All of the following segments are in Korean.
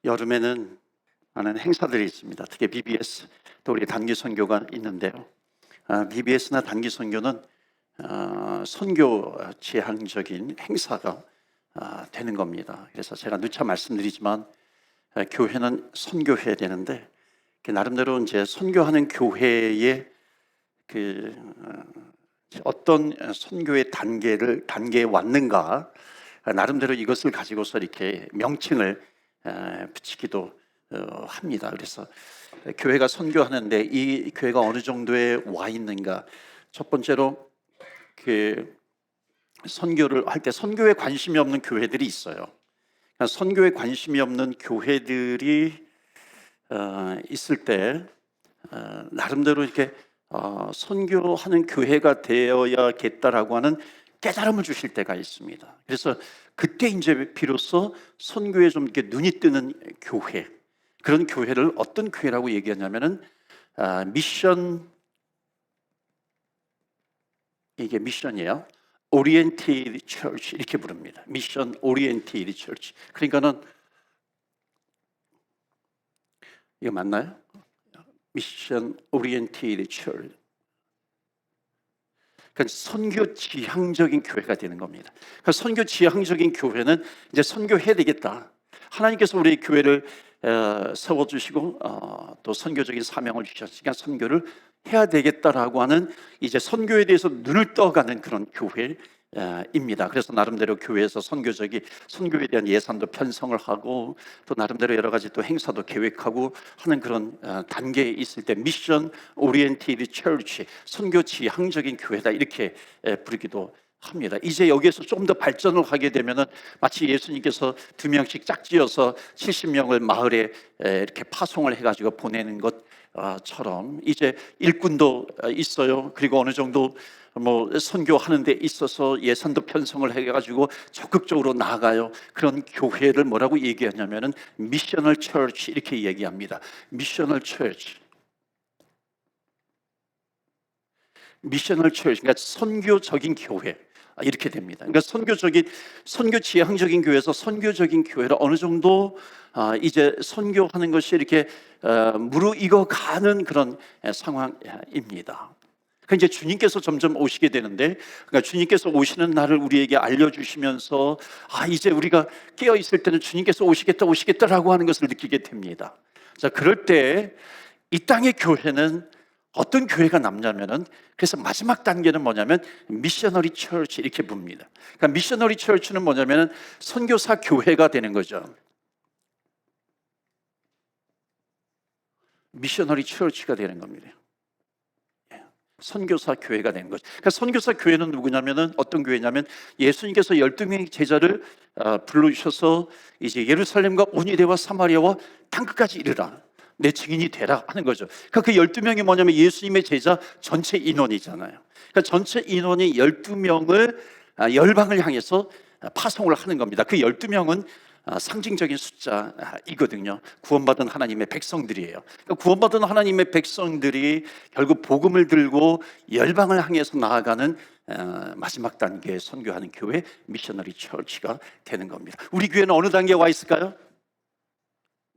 여름에는 많은 행사들이 있습니다. 특히 BBS, 또 우리 단기 선교가 있는데요. BBS나 단기 선교는 선교 지향적인 행사가 되는 겁니다. 그래서 제가 누차 말씀드리지만 교회는 선교해야 되는데 나름대로 이제 선교하는 교회의 어떤 선교의 단계에 왔는가, 나름대로 이것을 가지고서 이렇게 명칭을 붙이기도 합니다. 그래서 교회가 선교하는데 이 교회가 어느 정도에 와 있는가, 첫 번째로 선교를 할 때 선교에 관심이 없는 교회들이 있어요. 그러니까 선교에 관심이 없는 교회들이 있을 때 나름대로 이렇게 선교하는 교회가 되어야겠다라고 하는 깨달음을 주실 때가 있습니다. 그래서 그때 이제 비로소 선교에 좀 이렇게 눈이 뜨는 교회, 그런 교회를 어떤 교회라고 얘기하냐면은 미션, 이게 미션이에요. 오리엔티드 처치 이렇게 부릅니다. 미션 오리엔티드 처치. 그러니까는 이거 맞나요? 미션 오리엔티드 처치. 그러니까 선교 지향적인 교회가 되는 겁니다. 그러니까 선교 지향적인 교회는 이제 선교해야 되겠다. 하나님께서 우리 교회를 세워주시고 또 선교적인 사명을 주셨으니까 선교를 해야 되겠다라고 하는 이제 선교에 대해서 눈을 떠가는 그런 교회입니다. 그래서 나름대로 교회에서 선교에 대한 예산도 편성을 하고 또 나름대로 여러 가지 또 행사도 계획하고 하는 그런 단계에 있을 때 미션 오리엔티드 처치, 선교 지향적인 교회다 이렇게 부르기도 합니다. 이제 여기에서 좀 더 발전을 하게 되면은 마치 예수님께서 2명씩 짝지어서 70명을 마을에 이렇게 파송을 해가지고 보내는 것처럼 이제 일꾼도 있어요. 그리고 어느 정도 뭐 선교하는 데 있어서 예산도 편성을 해가지고 적극적으로 나아가요. 그런 교회를 뭐라고 얘기하냐면은 미셔널 처치 이렇게 얘기합니다. 미셔널 처치. 미셔널 처치, 그러니까 선교적인 교회 이렇게 됩니다. 그러니까 선교 지향적인 교회에서 선교적인 교회를 어느 정도 이제 선교하는 것이 이렇게 무르익어가는 그런 상황입니다. 그러니까 이제 주님께서 점점 오시게 되는데, 그러니까 주님께서 오시는 날을 우리에게 알려주시면서 이제 우리가 깨어 있을 때는 주님께서 오시겠다라고 하는 것을 느끼게 됩니다. 자, 그럴 때 이 땅의 교회는 어떤 교회가 남냐면은, 그래서 마지막 단계는 뭐냐면 미셔너리 처치 이렇게 부릅니다. 그러니까 미셔너리 처치는 뭐냐면은 선교사 교회가 되는 거죠. 미셔너리 처치가 되는 겁니다. 선교사 교회가 되는 거죠. 그러니까 선교사 교회는 누구냐면은 어떤 교회냐면 예수님께서 12명의 제자를 불러주셔서 이제 예루살렘과 온 유대와 사마리아와 땅끝까지 이르라, 내 증인이 되라 하는 거죠. 그러니까 그 12명이 뭐냐면 예수님의 제자 전체 인원이잖아요. 그러니까 전체 인원이 12명을 열방을 향해서 파송을 하는 겁니다. 그 12명은 상징적인 숫자이거든요. 구원받은 하나님의 백성들이에요. 그러니까 구원받은 하나님의 백성들이 결국 복음을 들고 열방을 향해서 나아가는 마지막 단계에 선교하는 교회, 미셔너리 처치가 되는 겁니다. 우리 교회는 어느 단계에 와 있을까요?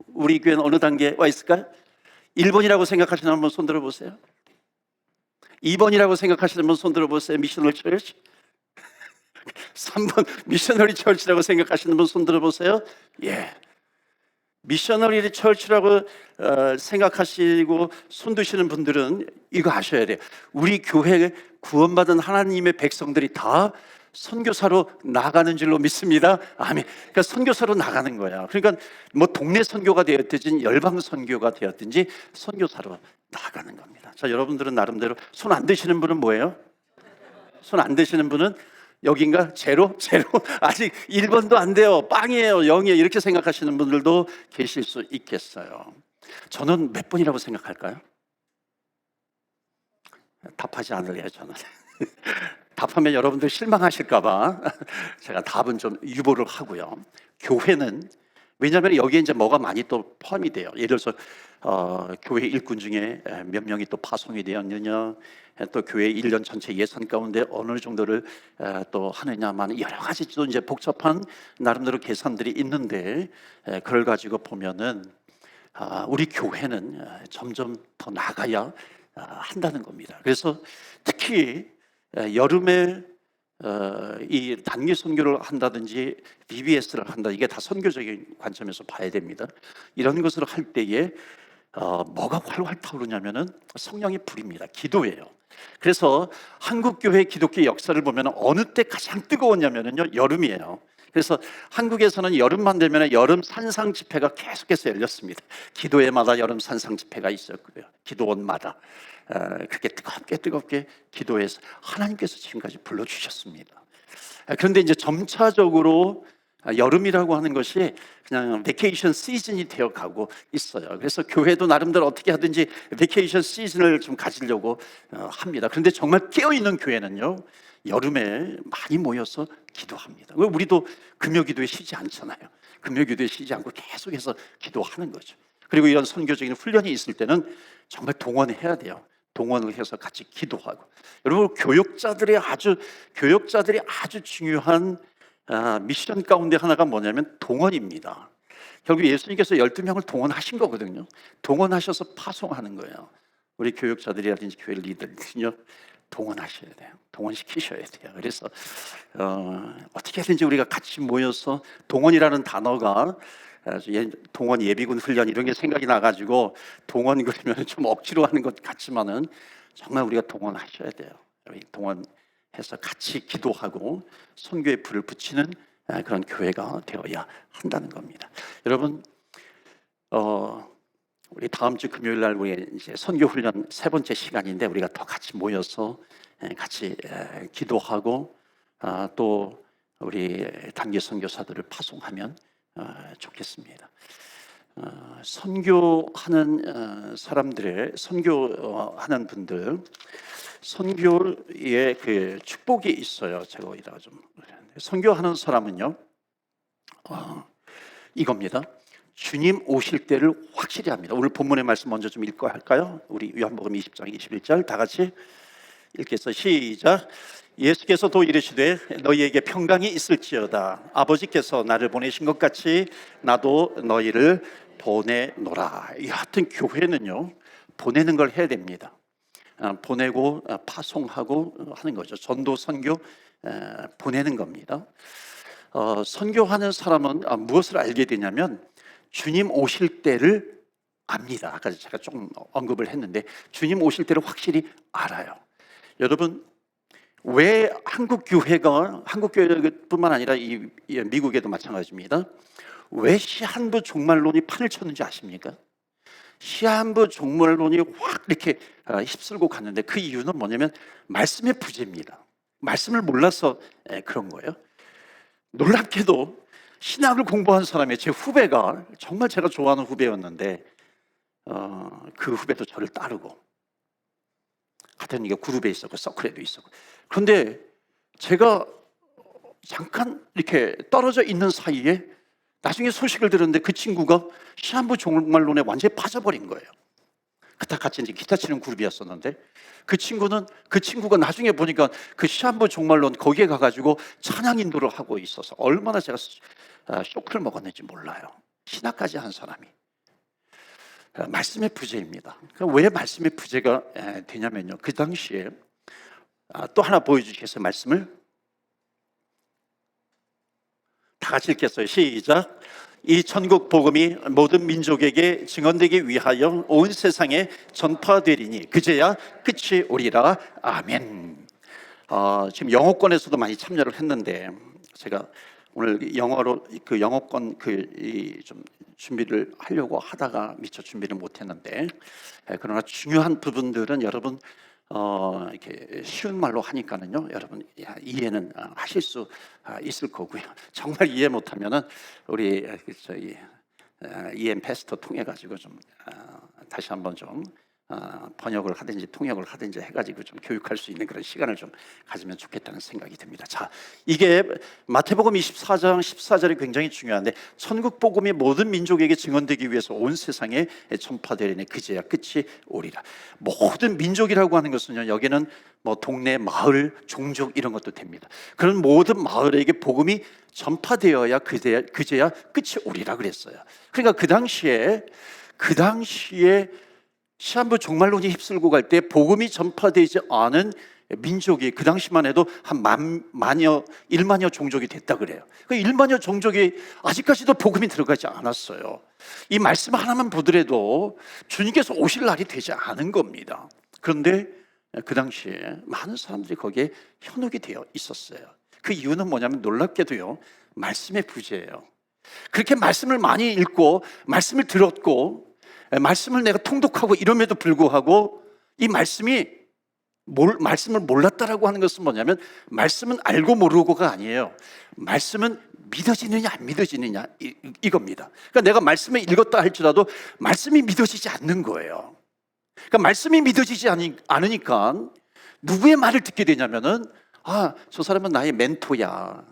우리 교회는 어느 단계에 와 있을까요? 1번이라고 생각하시는 분 손 들어보세요. 2번이라고 생각하시는 분 손 들어보세요. 미셔너리 처치. 3번 미셔너리 처치라고 생각하시는 분 손 들어보세요. 예, 미셔너리 처치라고 생각하시고 손 드시는 분들은 이거 아셔야 돼요. 우리 교회에 구원받은 하나님의 백성들이 다 선교사로 나가는 줄로 믿습니다. 아멘. 그러니까 선교사로 나가는 거야. 그러니까 뭐 동네 선교가 되었든지 열방 선교가 되었든지 선교사로 나가는 겁니다. 자, 여러분들은 나름대로 손 안 드시는 분은 뭐예요? 손 안 드시는 분은 여긴가? 제로? 아직 1번도 안 돼요. 빵이에요. 0이에요. 이렇게 생각하시는 분들도 계실 수 있겠어요. 저는 몇 번이라고 생각할까요? 답하지 않을래요, 저는. 답하면 여러분들 실망하실까 봐 제가 답은 좀 유보를 하고요. 교회는 왜냐하면 여기에 이제 뭐가 많이 또 포함이 돼요. 예를 들어서 교회 일꾼 중에 몇 명이 또 파송이 되었느냐, 또 교회 1년 전체 예산 가운데 어느 정도를 또 하느냐만 여러 가지 또 이제 복잡한 나름대로 계산들이 있는데, 그걸 가지고 보면은 우리 교회는 점점 더 나가야 한다는 겁니다. 그래서 특히 여름에 이 단기 선교를 한다든지 VBS를 한다, 이게 다 선교적인 관점에서 봐야 됩니다. 이런 것을 할 때에 뭐가 활활 타오르냐면은 성령의 불입니다. 기도예요. 그래서 한국 교회 기독교 역사를 보면 어느 때 가장 뜨거웠냐면요, 여름이에요. 그래서 한국에서는 여름만 되면 여름 산상 집회가 계속해서 열렸습니다. 기도회마다 여름 산상 집회가 있었고요. 기도원마다 그렇게 뜨겁게 기도해서 하나님께서 지금까지 불러주셨습니다. 그런데 이제 점차적으로 여름이라고 하는 것이 그냥 베케이션 시즌이 되어가고 있어요. 그래서 교회도 나름대로 어떻게 하든지 베케이션 시즌을 좀 가지려고 합니다. 그런데 정말 깨어있는 교회는요, 여름에 많이 모여서 기도합니다. 우리도 금요기도에 쉬지 않잖아요. 금요기도에 쉬지 않고 계속해서 기도하는 거죠. 그리고 이런 선교적인 훈련이 있을 때는 정말 동원해야 돼요. 동원을 해서 같이 기도하고. 여러분, 교역자들이 아주 중요한 미션 가운데 하나가 뭐냐면 동원입니다. 결국 예수님께서 12명을 동원하신 거거든요. 동원하셔서 파송하는 거예요. 우리 교역자들이라든지 교회 리더들은요, 동원하셔야 돼요. 동원시키셔야 돼요. 그래서 어떻게든지 우리가 같이 모여서, 동원이라는 단어가 동원 예비군 훈련 이런 게 생각이 나가지고 동원 그러면 좀 억지로 하는 것 같지만은 정말 우리가 동원하셔야 돼요. 동원해서 같이 기도하고 선교의 불을 붙이는 그런 교회가 되어야 한다는 겁니다. 여러분, 우리 다음 주 금요일 날 우리 이제 선교 훈련 세 번째 시간인데, 우리가 더 같이 모여서 같이 기도하고 또 우리 단기 선교사들을 파송하면 좋겠습니다. 선교하는 사람들의, 선교하는 분들, 선교의 그 축복이 있어요. 제가 여기다가 좀 선교하는 사람은요, 이겁니다. 주님 오실 때를 확실히 합니다. 오늘 본문의 말씀 먼저 좀 읽고 할까요? 우리 요한복음 20장 21절 다 같이 읽겠어. 시작. 예수께서 또 이르시되 너희에게 평강이 있을지어다. 아버지께서 나를 보내신 것 같이 나도 너희를 보내노라. 여하튼 교회는요, 보내는 걸 해야 됩니다. 보내고 파송하고 하는 거죠. 전도 선교 보내는 겁니다. 선교하는 사람은 무엇을 알게 되냐면 주님 오실 때를 압니다. 아까 제가 조금 언급을 했는데 주님 오실 때를 확실히 알아요. 여러분, 왜 한국 교회뿐만 아니라 이 미국에도 마찬가지입니다. 왜 시한부 종말론이 판을 쳤는지 아십니까? 시한부 종말론이 확 이렇게 휩쓸고 갔는데 그 이유는 뭐냐면 말씀의 부재입니다. 말씀을 몰라서 그런 거예요. 놀랍게도 신학을 공부한 사람의 제 후배가, 정말 제가 좋아하는 후배였는데 그 후배도 저를 따르고 같은 이게 그룹에 있었고 서클에도 있었고, 그런데 제가 잠깐 이렇게 떨어져 있는 사이에 나중에 소식을 들었는데 그 친구가 시한부 종말론에 완전히 빠져버린 거예요. 그때 같이 이제 기타 치는 그룹이었었는데 그 친구가 나중에 보니까 그 시한부 종말론 거기에 가가지고 찬양 인도를 하고 있어서 얼마나 제가 쇼크를 먹었는지 몰라요. 신학까지 한 사람이. 말씀의 부재입니다. 왜 말씀의 부재가 되냐면요, 그 당시에 또 하나 보여주시겠어요? 말씀을 다 같이 읽겠어요. 시작. 이 천국 복음이 모든 민족에게 증언되기 위하여 온 세상에 전파되리니 그제야 끝이 오리라. 아멘. 지금 영어권에서도 많이 참여를 했는데 제가 오늘 영어로 그 영어권 좀 준비를 하려고 하다가 미처 준비를 못했는데, 그러나 중요한 부분들은 여러분 이렇게 쉬운 말로 하니까는요, 여러분 이해는 하실 수 있을 거고요. 정말 이해 못하면은 우리 저희 EM 패스터 통해 가지고 좀 다시 한번 좀 번역을 하든지 통역을 하든지 해가지고 좀 교육할 수 있는 그런 시간을 좀 가지면 좋겠다는 생각이 듭니다. 자, 이게 마태복음 24장 14절이 굉장히 중요한데, 천국 복음이 모든 민족에게 증언되기 위해서 온 세상에 전파되리니 그제야 끝이 오리라. 모든 민족이라고 하는 것은요, 여기는 뭐 동네, 마을, 종족 이런 것도 됩니다. 그런 모든 마을에게 복음이 전파되어야 그제야 끝이 오리라 그랬어요. 그러니까 그 당시에 시한부 종말론이 휩쓸고 갈 때 복음이 전파되지 않은 민족이 그 당시만 해도 한 1만여 종족이 됐다 그래요. 그 1만여 종족이 아직까지도 복음이 들어가지 않았어요. 이 말씀 하나만 보더라도 주님께서 오실 날이 되지 않은 겁니다. 그런데 그 당시에 많은 사람들이 거기에 현혹이 되어 있었어요. 그 이유는 뭐냐면 놀랍게도요, 말씀의 부재예요. 그렇게 말씀을 많이 읽고 말씀을 들었고 말씀을 내가 통독하고 이럼에도 불구하고 이 말씀을 몰랐다라고 하는 것은 뭐냐면, 말씀은 알고 모르고가 아니에요. 말씀은 믿어지느냐 안 믿어지느냐 이겁니다. 그러니까 내가 말씀을 읽었다 할지라도 말씀이 믿어지지 않는 거예요. 그러니까 말씀이 믿어지지 않으니까 누구의 말을 듣게 되냐면은, 저 사람은 나의 멘토야.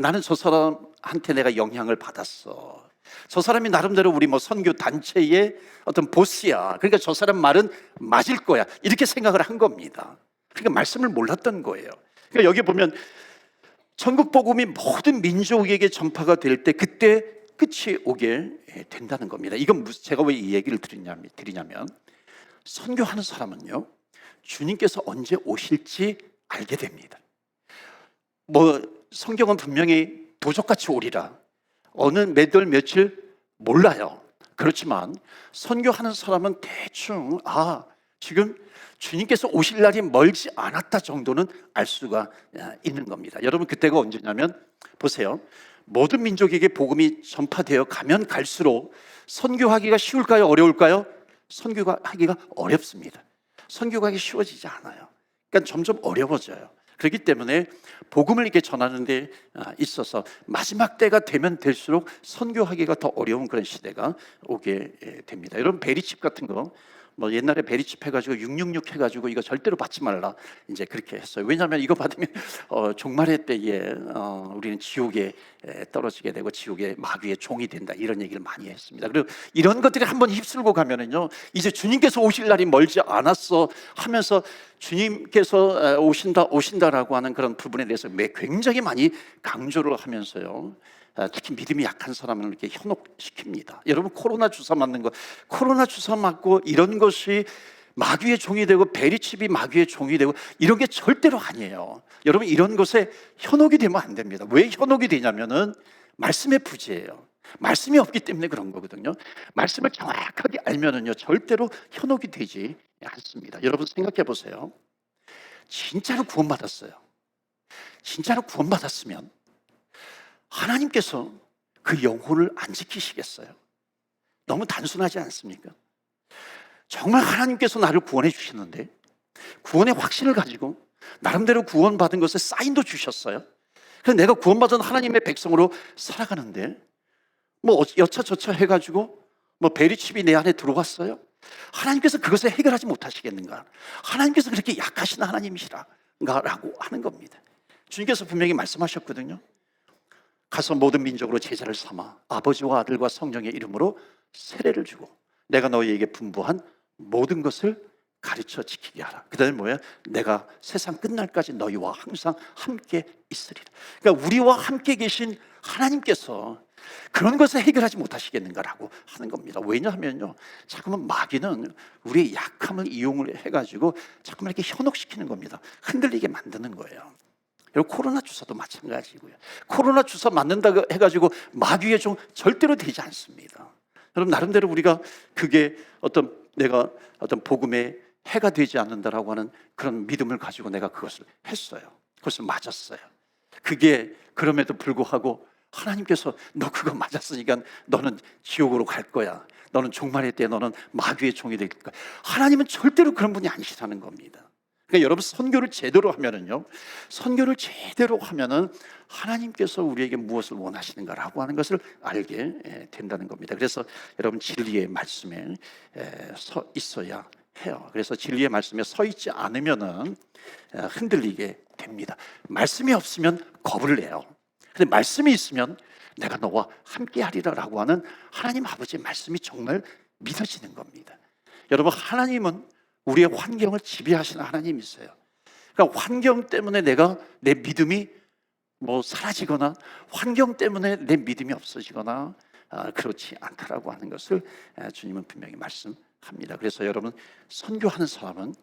나는 저 사람한테 내가 영향을 받았어. 저 사람이 나름대로 우리 선교 단체의 어떤 보스야. 그러니까 저 사람 말은 맞을 거야. 이렇게 생각을 한 겁니다. 그러니까 말씀을 몰랐던 거예요. 그러니까 여기 보면 천국 복음이 모든 민족에게 전파가 될 때 그때 끝이 오게 된다는 겁니다. 이건 제가 왜 이 얘기를 드리냐면 선교하는 사람은요, 주님께서 언제 오실지 알게 됩니다. 성경은 분명히 도적같이 오리라, 어느 몇 월 며칠 몰라요. 그렇지만 선교하는 사람은 대충 지금 주님께서 오실 날이 멀지 않았다 정도는 알 수가 있는 겁니다. 여러분, 그때가 언제냐면 보세요. 모든 민족에게 복음이 전파되어 가면 갈수록 선교하기가 쉬울까요? 어려울까요? 선교하기가 어렵습니다. 선교하기 쉬워지지 않아요. 그러니까 점점 어려워져요. 그렇기 때문에 복음을 이렇게 전하는 데 있어서 마지막 때가 되면 될수록 선교하기가 더 어려운 그런 시대가 오게 됩니다. 여러분, 베리칩 같은 거 옛날에 베리칩 해가지고 666 해가지고 이거 절대로 받지 말라 이제 그렇게 했어요. 왜냐하면 이거 받으면 종말의 때에 우리는 지옥에 떨어지게 되고 지옥의 마귀의 종이 된다, 이런 얘기를 많이 했습니다. 그리고 이런 것들이 한번 휩쓸고 가면은요, 이제 주님께서 오실 날이 멀지 않았어 하면서 주님께서 오신다라고 하는 그런 부분에 대해서 굉장히 많이 강조를 하면서요, 특히 믿음이 약한 사람을 이렇게 현혹시킵니다. 여러분, 코로나 주사 맞고 이런 것이 마귀의 종이 되고 베리칩이 마귀의 종이 되고 이런 게 절대로 아니에요. 여러분, 이런 것에 현혹이 되면 안 됩니다. 왜 현혹이 되냐면은 말씀의 부재예요. 말씀이 없기 때문에 그런 거거든요. 말씀을 정확하게 알면은요, 절대로 현혹이 되지 않습니다. 여러분, 생각해 보세요. 진짜로 구원받았어요. 진짜로 구원받았으면 하나님께서 그 영혼을 안 지키시겠어요? 너무 단순하지 않습니까? 정말 하나님께서 나를 구원해 주시는데 구원의 확신을 가지고 나름대로 구원받은 것에 사인도 주셨어요. 그래서 내가 구원받은 하나님의 백성으로 살아가는데 여차저차 해가지고 베리칩이 내 안에 들어왔어요. 하나님께서 그것을 해결하지 못하시겠는가? 하나님께서 그렇게 약하신 하나님이시라고 하는 겁니다. 주님께서 분명히 말씀하셨거든요. 가서 모든 민족으로 제자를 삼아 아버지와 아들과 성령의 이름으로 세례를 주고 내가 너희에게 분부한 모든 것을 가르쳐 지키게 하라. 그 다음에 뭐야? 내가 세상 끝날까지 너희와 항상 함께 있으리라. 그러니까 우리와 함께 계신 하나님께서 그런 것을 해결하지 못하시겠는가라고 하는 겁니다. 왜냐하면요, 자꾸만 마귀는 우리의 약함을 이용을 해가지고 자꾸만 이렇게 현혹시키는 겁니다. 흔들리게 만드는 거예요. 여러분, 코로나 주사도 마찬가지고요. 코로나 주사 맞는다고 해가지고 마귀의 종 절대로 되지 않습니다. 여러분, 나름대로 우리가 그게 내가 어떤 복음의 해가 되지 않는다라고 하는 그런 믿음을 가지고 내가 그것을 했어요. 그것을 맞았어요. 그게 그럼에도 불구하고 하나님께서 너 그거 맞았으니까 너는 지옥으로 갈 거야. 너는 종말의 때 너는 마귀의 종이 될 거야. 하나님은 절대로 그런 분이 아니시라는 겁니다. 그러니까 여러분, 선교를 제대로 하면은 하나님께서 우리에게 무엇을 원하시는가라고 하는 것을 알게 된다는 겁니다. 그래서 여러분, 진리의 말씀에 서 있어야 해요. 그래서 진리의 말씀에 서 있지 않으면은 흔들리게 됩니다. 말씀이 없으면 겁을 내요. 근데 말씀이 있으면 내가 너와 함께하리라라고 하는 하나님 아버지의 말씀이 정말 믿어지는 겁니다. 여러분, 하나님은 우리의 환경을 지배하시는 하나님이세요. 그러니까 환경 때문에 내 믿음이 사라지거나 환경 때문에 내 믿음이 없어지거나 그렇지 않다라고 하는 것을 주님은 분명히 말씀합니다. 그래서 여러분, 선교하는 사람은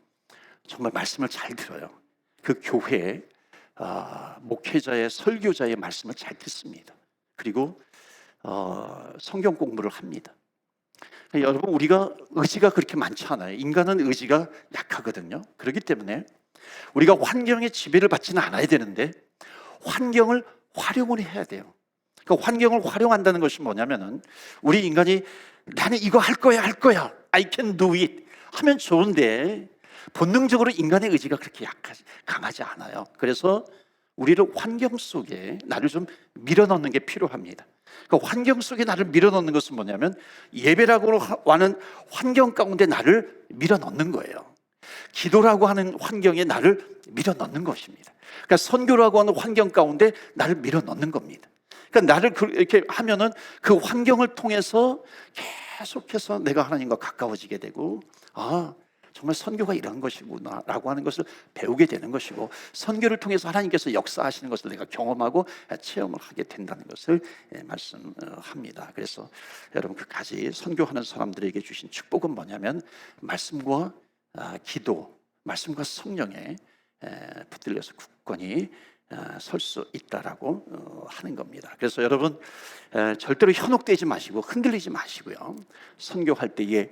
정말 말씀을 잘 들어요. 그 교회에 목회자의 설교자의 말씀을 잘 듣습니다. 그리고 성경 공부를 합니다. 여러분, 우리가 의지가 그렇게 많지 않아요. 인간은 의지가 약하거든요. 그렇기 때문에 우리가 환경의 지배를 받지는 않아야 되는데 환경을 활용을 해야 돼요. 그러니까 환경을 활용한다는 것이 뭐냐면은 우리 인간이 나는 이거 할 거야 I can do it 하면 좋은데 본능적으로 인간의 의지가 그렇게 강하지 않아요. 그래서 우리를 환경 속에 나를 좀 밀어넣는 게 필요합니다. 그 환경 속에 나를 밀어넣는 것은 뭐냐면 예배라고 하는 환경 가운데 나를 밀어넣는 거예요. 기도라고 하는 환경에 나를 밀어넣는 것입니다. 그러니까 선교라고 하는 환경 가운데 나를 밀어넣는 겁니다. 그러니까 나를 이렇게 하면은 그 환경을 통해서 계속해서 내가 하나님과 가까워지게 되고 정말 선교가 이런 것이구나 라고 하는 것을 배우게 되는 것이고 선교를 통해서 하나님께서 역사하시는 것을 내가 경험하고 체험을 하게 된다는 것을 말씀합니다. 그래서 여러분, 그까지 선교하는 사람들에게 주신 축복은 뭐냐면 말씀과 기도, 말씀과 성령에 붙들려서 굳건히 설 수 있다라고 하는 겁니다. 그래서 여러분, 절대로 현혹되지 마시고 흔들리지 마시고요. 선교할 때에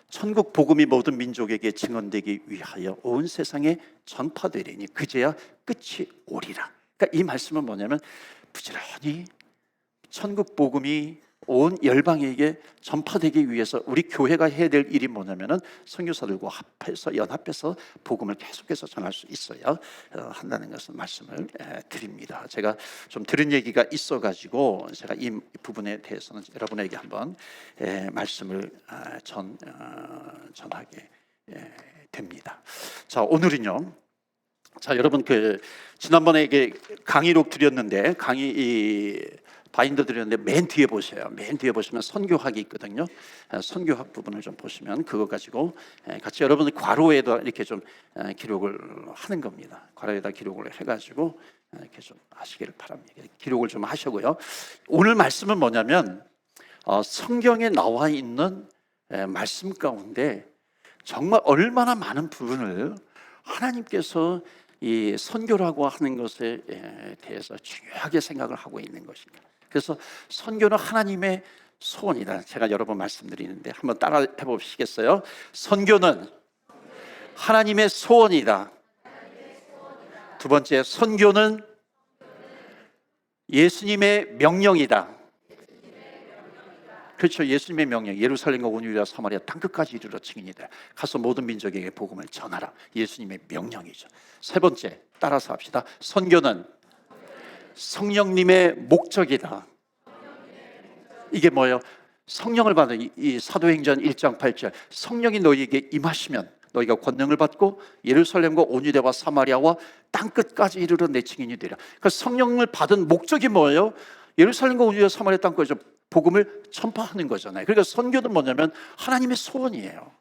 천국 복음이 모든 민족에게 증언되기 위하여 온 세상에 전파되리니 그제야 끝이 오리라. 그러니까 이 말씀은 뭐냐면 부지런히 천국 복음이 온 열방에게 전파되기 위해서 우리 교회가 해야 될 일이 뭐냐면은 선교사들과 연합해서 복음을 계속해서 전할 수 있어야 한다는 것을 말씀을 드립니다. 제가 좀 들은 얘기가 있어가지고 제가 이 부분에 대해서는 여러분에게 한번 말씀을 전하게 됩니다. 자, 오늘은요. 자, 여러분, 지난번에 강의록 드렸는데 바인더 드렸는데 맨 뒤에 보세요. 맨 뒤에 보시면 선교학이 있거든요. 선교학 부분을 좀 보시면 그거 가지고 같이 여러분들 괄호에다 이렇게 좀 기록을 하는 겁니다. 괄호에다 기록을 해가지고 이렇게 좀 하시기를 바랍니다. 기록을 좀 하시고요. 오늘 말씀은 뭐냐면 성경에 나와 있는 말씀 가운데 정말 얼마나 많은 부분을 하나님께서 이 선교라고 하는 것에 대해서 중요하게 생각을 하고 있는 것입니다. 그래서 선교는 하나님의 소원이다. 제가 여러 번 말씀드리는데 한번 따라 해보시겠어요? 선교는 하나님의 소원이다. 두 번째, 선교는 예수님의 명령이다. 그렇죠. 예수님의 명령. 예루살렘과 온 유다 사마리아 땅끝까지 이르러 증인이다. 가서 모든 민족에게 복음을 전하라. 예수님의 명령이죠. 세 번째, 따라서 합시다. 선교는 성령님의 목적이다. 이게 뭐예요? 성령을 받은 이 사도행전 1장 8절 성령이 너희에게 임하시면 너희가 권능을 받고 예루살렘과 온 유대와 사마리아와 땅끝까지 이르러 내 증인이 되리라. 그러니까 성령을 받은 목적이 뭐예요? 예루살렘과 온 유대 사마리아 땅끝까지 복음을 전파하는 거잖아요. 그러니까 선교는 뭐냐면 하나님의 소원이에요.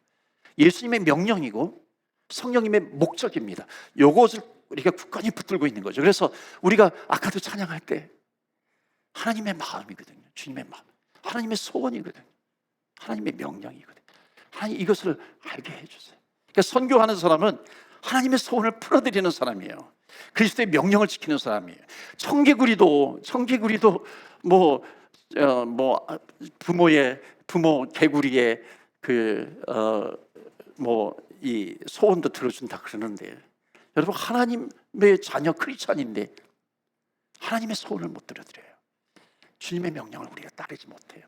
예수님의 명령이고 성령님의 목적입니다. 이것을 우리가 굳건히 붙들고 있는 거죠. 그래서 우리가 아까도 찬양할 때 하나님의 마음이거든요. 주님의 마음, 하나님의 소원이거든요. 하나님의 명령이거든요. 하나님 이것을 알게 해주세요. 그러니까 선교하는 사람은 하나님의 소원을 풀어드리는 사람이에요. 그리스도의 명령을 지키는 사람이에요. 청개구리도 부모 개구리의 이 소원도 들어준다 그러는데 여러분, 하나님의 자녀 크리스찬인데 하나님의 소원을 못 들어드려요. 주님의 명령을 우리가 따르지 못해요.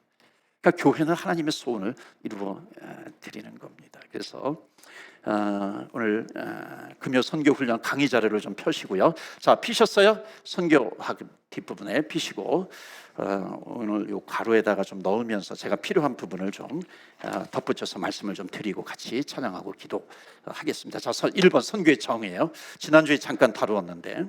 그러니까 교회는 하나님의 소원을 이루어 드리는 겁니다. 그래서 오늘 금요 선교 훈련 강의 자료를 좀 펴시고요. 자, 피셨어요? 선교학 뒷부분에 피시고 오늘 요 가로에다가 좀 넣으면서 제가 필요한 부분을 좀 덧붙여서 말씀을 좀 드리고 같이 찬양하고 기도하겠습니다. 자, 1번 선교의 정의예요. 지난주에 잠깐 다루었는데,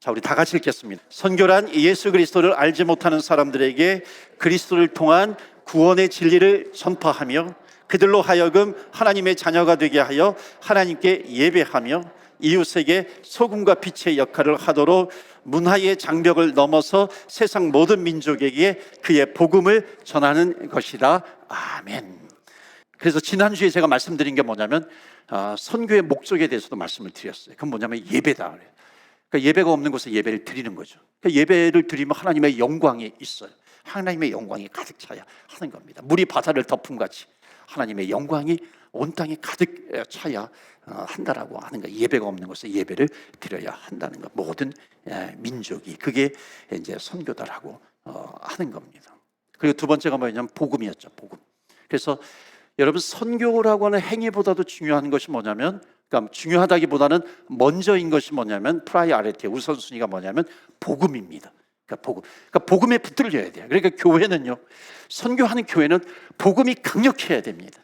자, 우리 다 같이 읽겠습니다. 선교란 예수 그리스도를 알지 못하는 사람들에게 그리스도를 통한 구원의 진리를 전파하며 그들로 하여금 하나님의 자녀가 되게 하여 하나님께 예배하며 이웃에게 소금과 빛의 역할을 하도록 문화의 장벽을 넘어서 세상 모든 민족에게 그의 복음을 전하는 것이다. 아멘. 그래서 지난주에 제가 말씀드린 게 뭐냐면 선교의 목적에 대해서도 말씀을 드렸어요. 그건 뭐냐면 예배다. 그러니까 예배가 없는 곳에 예배를 드리는 거죠. 그러니까 예배를 드리면 하나님의 영광이 있어요. 하나님의 영광이 가득 차야 하는 겁니다. 물이 바다를 덮음같이 하나님의 영광이 온 땅에 가득 차야 한다라고 하는 거예요. 예배가 없는 곳에 예배를 드려야 한다는 것. 모든 민족이 그게 이제 선교다라고 하는 겁니다. 그리고 두 번째가 뭐냐면 복음이었죠. 복음. 그래서 여러분 선교라고 하는 행위보다도 중요한 것이 뭐냐면, 그러니까 중요하다기보다는 먼저인 것이 뭐냐면 프라이어리티, 우선순위가 뭐냐면 복음입니다. 그러니까 복음. 그러니까 복음에 붙들려야 돼요. 그러니까 교회는요, 선교하는 교회는 복음이 강력해야 됩니다.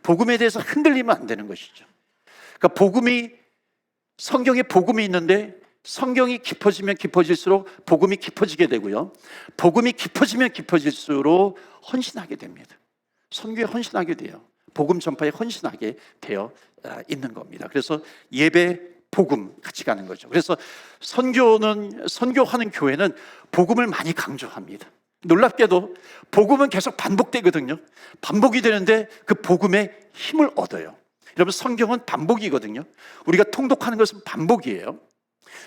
복음에 대해서 흔들리면 안 되는 것이죠. 그러니까 복음이, 성경에 복음이 있는데 성경이 깊어지면 깊어질수록 복음이 깊어지게 되고요, 복음이 깊어지면 깊어질수록 헌신하게 됩니다. 선교에 헌신하게 돼요. 복음 전파에 헌신하게 되어 있는 겁니다. 그래서 예배, 복음 같이 가는 거죠. 그래서 선교하는 교회는 복음을 많이 강조합니다. 놀랍게도 복음은 계속 반복되거든요. 반복이 되는데 그 복음의 힘을 얻어요. 여러분, 성경은 반복이거든요. 우리가 통독하는 것은 반복이에요.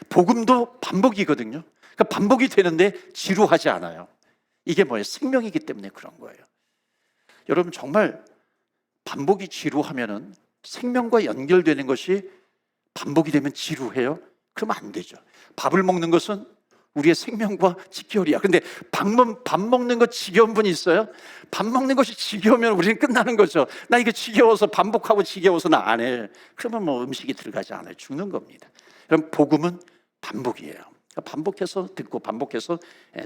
복음도 반복이거든요. 그러니까 반복이 되는데 지루하지 않아요. 이게 뭐예요? 생명이기 때문에 그런 거예요. 여러분, 정말 반복이 지루하면은, 생명과 연결되는 것이 반복이 되면 지루해요? 그러면 안 되죠. 밥을 먹는 것은 우리의 생명과 직결이야. 근데 밥 먹는 거 지겨운 분 있어요? 밥 먹는 것이 지겨우면 우리는 끝나는 거죠. 나 이거 지겨워서, 반복하고 지겨워서 나 안 해. 그러면 뭐 음식이 들어가지 않아요. 죽는 겁니다. 그럼 복음은 반복이에요. 반복해서 듣고 반복해서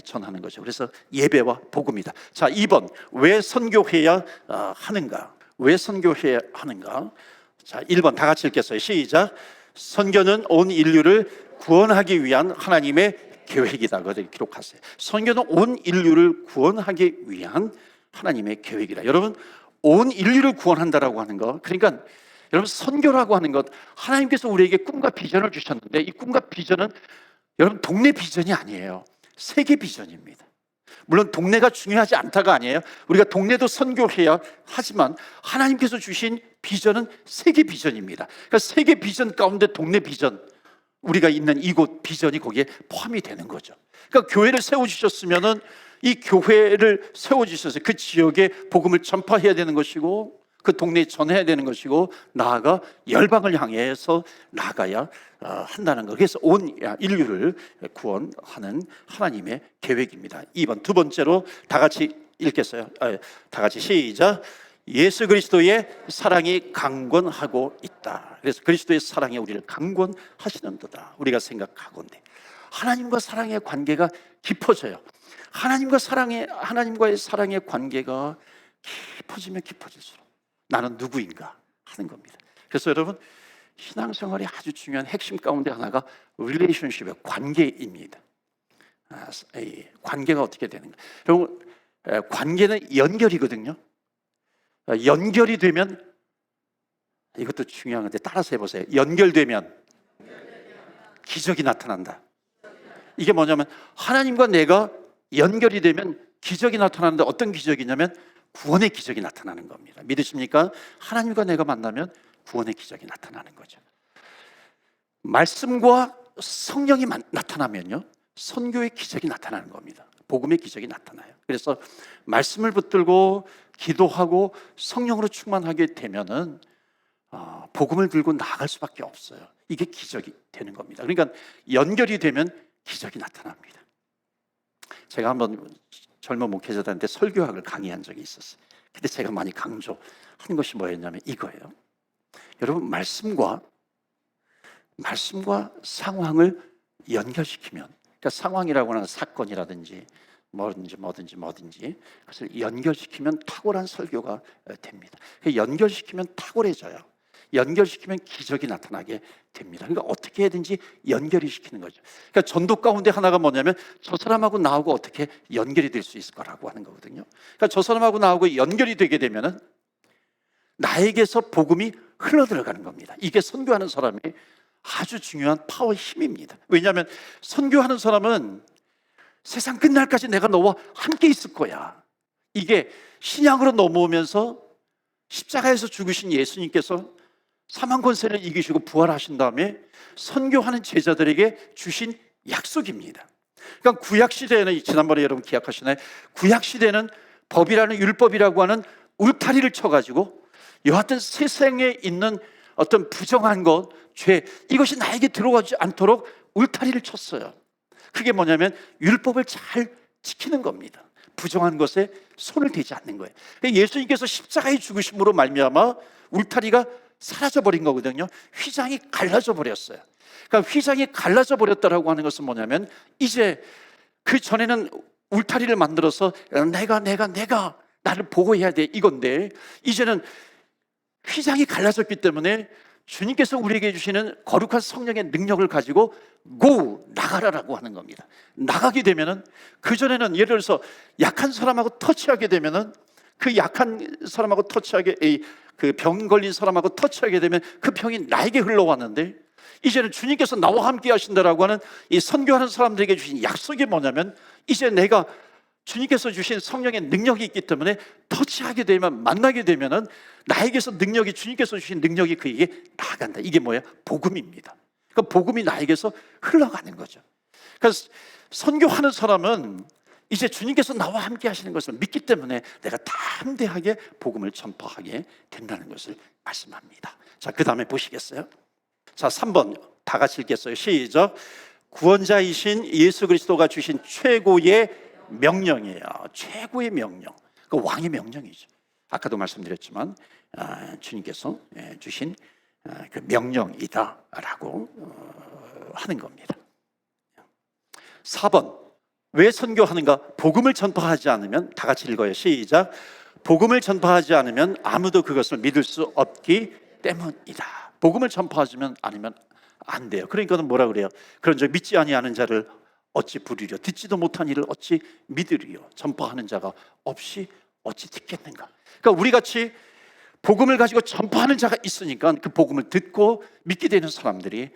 전하는 거죠. 그래서 예배와 복음이다. 자, 2번, 왜 선교해야 하는가? 왜 선교해야 하는가? 자, 1번 다 같이 읽겠어요. 시작. 선교는 온 인류를 구원하기 위한 하나님의 계획이다. 그걸 기록하세요. 선교는 온 인류를 구원하기 위한 하나님의 계획이다. 여러분, 온 인류를 구원한다라고 하는 거, 그러니까 여러분, 선교라고 하는 것, 하나님께서 우리에게 꿈과 비전을 주셨는데 이 꿈과 비전은 여러분 동네 비전이 아니에요. 세계 비전입니다. 물론 동네가 중요하지 않다가 아니에요. 우리가 동네도 선교해야 하지만 하나님께서 주신 비전은 세계 비전입니다. 그러니까 세계 비전 가운데 동네 비전, 우리가 있는 이곳 비전이 거기에 포함이 되는 거죠. 그러니까 교회를 세워주셨으면은 이 교회를 세워주셔서 그 지역에 복음을 전파해야 되는 것이고, 그 동네에 전해야 되는 것이고, 나아가 열방을 향해서 나가야 한다는 것. 그래서 온 인류를 구원하는 하나님의 계획입니다. 2번, 두 번째로 다 같이 읽겠어요. 다 같이 시작. 예수 그리스도의 사랑이 강권하고 있다. 그래서 그리스도의 사랑이 우리를 강권하시는 도다. 우리가 생각하건대 하나님과 사랑의 관계가 깊어져요. 하나님과의 사랑의 관계가 깊어지면 깊어질수록 나는 누구인가 하는 겁니다. 그래서 여러분, 신앙생활이 아주 중요한 핵심 가운데 하나가 릴레이션십의 관계입니다. 관계가 어떻게 되는가? 여러분, 관계는 연결이거든요. 연결이 되면, 이것도 중요한 건데 따라서 해보세요. 연결되면 기적이 나타난다. 이게 뭐냐면 하나님과 내가 연결이 되면 기적이 나타나는데, 어떤 기적이냐면 구원의 기적이 나타나는 겁니다. 믿으십니까? 하나님과 내가 만나면 구원의 기적이 나타나는 거죠. 말씀과 성령이 나타나면요, 선교의 기적이 나타나는 겁니다. 복음의 기적이 나타나요. 그래서 말씀을 붙들고 기도하고 성령으로 충만하게 되면은 복음을 들고 나아갈 수밖에 없어요. 이게 기적이 되는 겁니다. 그러니까 연결이 되면 기적이 나타납니다. 제가 한번 젊은 목회자들한테 설교학을 강의한 적이 있었어요. 근데 제가 많이 강조한 것이 뭐였냐면 이거예요. 여러분, 말씀과 상황을 연결시키면, 그러니까 상황이라고 하는 사건이라든지 뭐든지 그것을 연결시키면 탁월한 설교가 됩니다. 연결시키면 탁월해져요. 연결시키면 기적이 나타나게 됩니다. 그러니까 어떻게 해야든지 연결이 시키는 거죠. 그러니까 전도 가운데 하나가 뭐냐면 저 사람하고 나하고 어떻게 연결이 될 수 있을 거라고 하는 거거든요. 그러니까 저 사람하고 나하고 연결이 되게 되면은 나에게서 복음이 흘러들어가는 겁니다. 이게 선교하는 사람의 아주 중요한 파워, 힘입니다. 왜냐하면 선교하는 사람은 세상 끝날까지 내가 너와 함께 있을 거야. 이게 신약으로 넘어오면서 십자가에서 죽으신 예수님께서 사망 권세를 이기시고 부활하신 다음에 선교하는 제자들에게 주신 약속입니다. 그러니까 구약 시대에는, 지난번에 여러분 기억하시나요? 구약 시대는 법이라는, 율법이라고 하는 울타리를 쳐가지고 여하튼 세상에 있는 어떤 부정한 것, 죄, 이것이 나에게 들어가지 않도록 울타리를 쳤어요. 그게 뭐냐면 율법을 잘 지키는 겁니다. 부정한 것에 손을 대지 않는 거예요. 예수님께서 십자가의 죽으심으로 말미암아 울타리가 사라져 버린 거거든요. 휘장이 갈라져 버렸어요. 그러니까 휘장이 갈라져 버렸다라고 하는 것은 뭐냐면 이제 그 전에는 울타리를 만들어서 내가 나를 보호해야 돼, 이건데 이제는 휘장이 갈라졌기 때문에 주님께서 우리에게 주시는 거룩한 성령의 능력을 가지고 나가라라고 하는 겁니다. 나가게 되면은, 그전에는 예를 들어서 약한 사람하고 터치하게 되면은 그 약한 사람하고 그 병 걸린 사람하고 터치하게 되면 그 병이 나에게 흘러왔는데, 이제는 주님께서 나와 함께 하신다라고 하는 이 선교하는 사람들에게 주신 약속이 뭐냐면, 이제 내가 주님께서 주신 성령의 능력이 있기 때문에 터치하게 되면, 만나게 되면은 나에게서 능력이, 주님께서 주신 능력이 그에게 나간다. 이게 뭐예요? 복음입니다. 그러니까 복음이 나에게서 흘러가는 거죠. 그러니까 선교하는 사람은 이제 주님께서 나와 함께 하시는 것을 믿기 때문에 내가 담대하게 복음을 전파하게 된다는 것을 말씀합니다. 자, 그 다음에 보시겠어요? 자, 3번 다 같이 읽겠어요. 시작. 구원자이신 예수 그리스도가 주신 최고의 명령이에요. 최고의 명령. 그 왕의 명령이죠. 아까도 말씀드렸지만 주님께서 주신 그 명령이다라고 하는 겁니다. 4번 왜 선교하는가? 복음을 전파하지 않으면, 다 같이 읽어요. 시작. 복음을 전파하지 않으면 아무도 그것을 믿을 수 없기 때문이다. 복음을 전파하지 않으면 안 돼요. 그러니까는 뭐라 그래요? 그런 적 믿지 아니하는 자를 어찌 부르려, 듣지도 못한 이를 어찌 믿으리요, 전파하는 자가 없이 어찌 듣겠는가. 그러니까 우리 같이 복음을 가지고 전파하는 자가 있으니까 그 복음을 듣고 믿게 되는 사람들이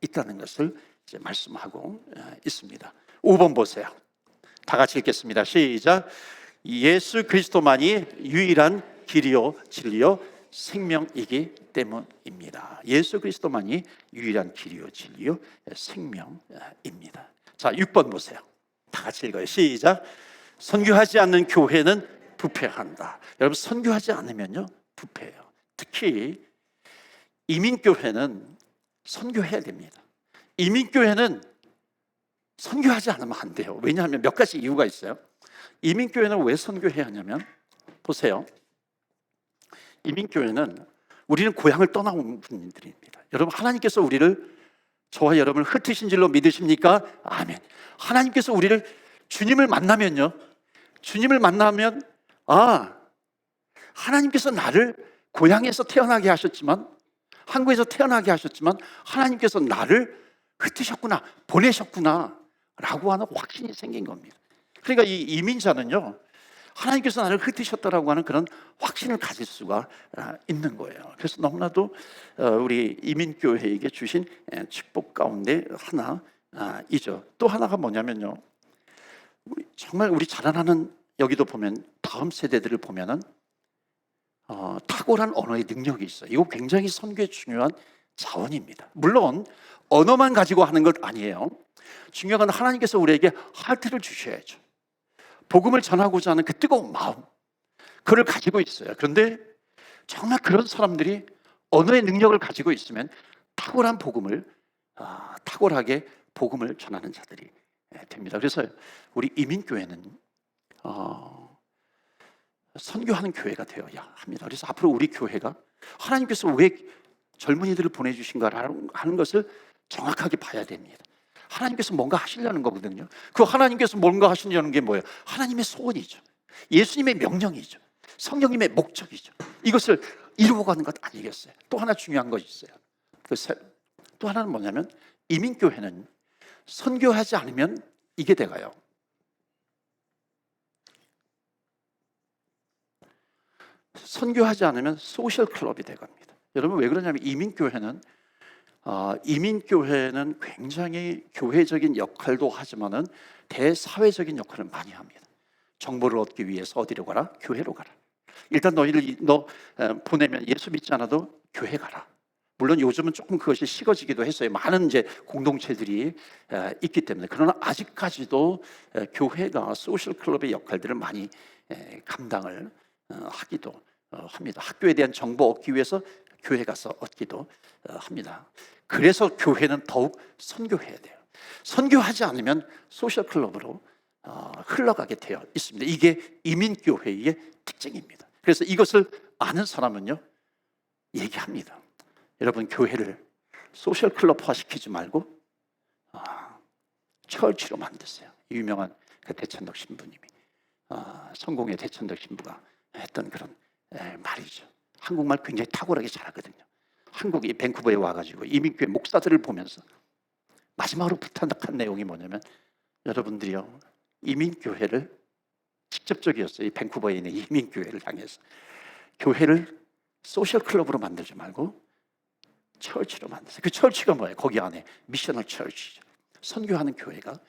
있다는 것을 이제 말씀하고 있습니다. 5번 보세요. 다 같이 읽겠습니다. 시작. 예수 그리스도만이 유일한 길이요 진리요 생명이기 때문입니다. 예수 그리스도만이 유일한 길이요 진리요 생명입니다. 자, 6번 보세요. 다 같이 읽어요. 시작. 선교하지 않는 교회는 부패한다. 여러분, 선교하지 않으면요 부패해요. 특히 이민교회는 선교해야 됩니다. 이민교회는 선교하지 않으면 안 돼요. 왜냐하면 몇 가지 이유가 있어요. 이민교회는 왜 선교해야 하냐면, 보세요. 이민교회는 우리는 고향을 떠나온 분들입니다. 여러분, 하나님께서 우리를, 저와 여러분을 흩으신 줄로 믿으십니까? 아멘. 하나님께서 우리를, 주님을 만나면요, 주님을 만나면 하나님께서 나를 고향에서 태어나게 하셨지만, 한국에서 태어나게 하셨지만 하나님께서 나를 흩으셨구나, 보내셨구나 라고 하는 확신이 생긴 겁니다. 그러니까 이 이민자는요, 하나님께서 나를 흩으셨다라고 하는 그런 확신을 가질 수가 있는 거예요. 그래서 너무나도 우리 이민교회에게 주신 축복 가운데 하나이죠. 또 하나가 뭐냐면요, 정말 우리 자라나는, 여기도 보면 다음 세대들을 보면은 탁월한 언어의 능력이 있어요. 이거 굉장히 선교에 중요한 자원입니다. 물론 언어만 가지고 하는 것 아니에요. 중요한 건 하나님께서 우리에게 하트를 주셔야죠. 복음을 전하고자 하는 그 뜨거운 마음, 그걸 가지고 있어요. 그런데 정말 그런 사람들이 언어의 능력을 가지고 있으면 탁월한 복음을, 탁월하게 복음을 전하는 자들이 됩니다. 그래서 우리 이민교회는 선교하는 교회가 되어야 합니다. 그래서 앞으로 우리 교회가 하나님께서 왜 젊은이들을 보내주신가 하는 것을 정확하게 봐야 됩니다. 하나님께서 뭔가 하시려는 거거든요. 그 하나님께서 뭔가 하시려는 게 뭐예요? 하나님의 소원이죠. 예수님의 명령이죠. 성령님의 목적이죠. 이것을 이루어가는 것 아니겠어요? 또 하나 중요한 것이 있어요. 또 하나는 뭐냐면 이민교회는 선교하지 않으면 이게 돼가요. 선교하지 않으면 소셜 클럽이 돼갑니다. 여러분 왜 그러냐면 이민교회는 굉장히 교회적인 역할도 하지만은 대사회적인 역할을 많이 합니다. 정보를 얻기 위해서 어디로 가라? 교회로 가라. 일단 너 보내면 예수 믿지 않아도 교회 가라. 물론 요즘은 조금 그것이 식어지기도 했어요. 많은 이제 공동체들이 있기 때문에. 그러나 아직까지도 교회가 소셜 클럽의 역할들을 많이 감당을 하기도 합니다. 학교에 대한 정보 얻기 위해서 교회 가서 얻기도 합니다. 그래서 교회는 더욱 선교해야 돼요. 선교하지 않으면 소셜 클럽으로 흘러가게 되어 있습니다. 이게 이민교회의 특징입니다. 그래서 이것을 아는 사람은요 얘기합니다. 여러분 교회를 소셜 클럽화 시키지 말고 철치로 만드세요. 유명한 그 대천덕 신부님이 성공의 대천덕 신부가 했던 그런 말이죠. 한국말 굉장히 탁월하게 잘하거든요. 한국이 밴쿠버에 와가지고 이민교회 목사들을 보면서 마지막으로 부탁한 내용이 뭐냐면 여러분들이요 이민교회를 직접적이었어요. 이 밴쿠버에 있는 이민교회를 향해서 교회를 소셜 클럽으로 만들지 말고 철치로 만드세요. 그 철치가 뭐예요? 거기 안에 미셔널 철치죠. 선교하는 교회가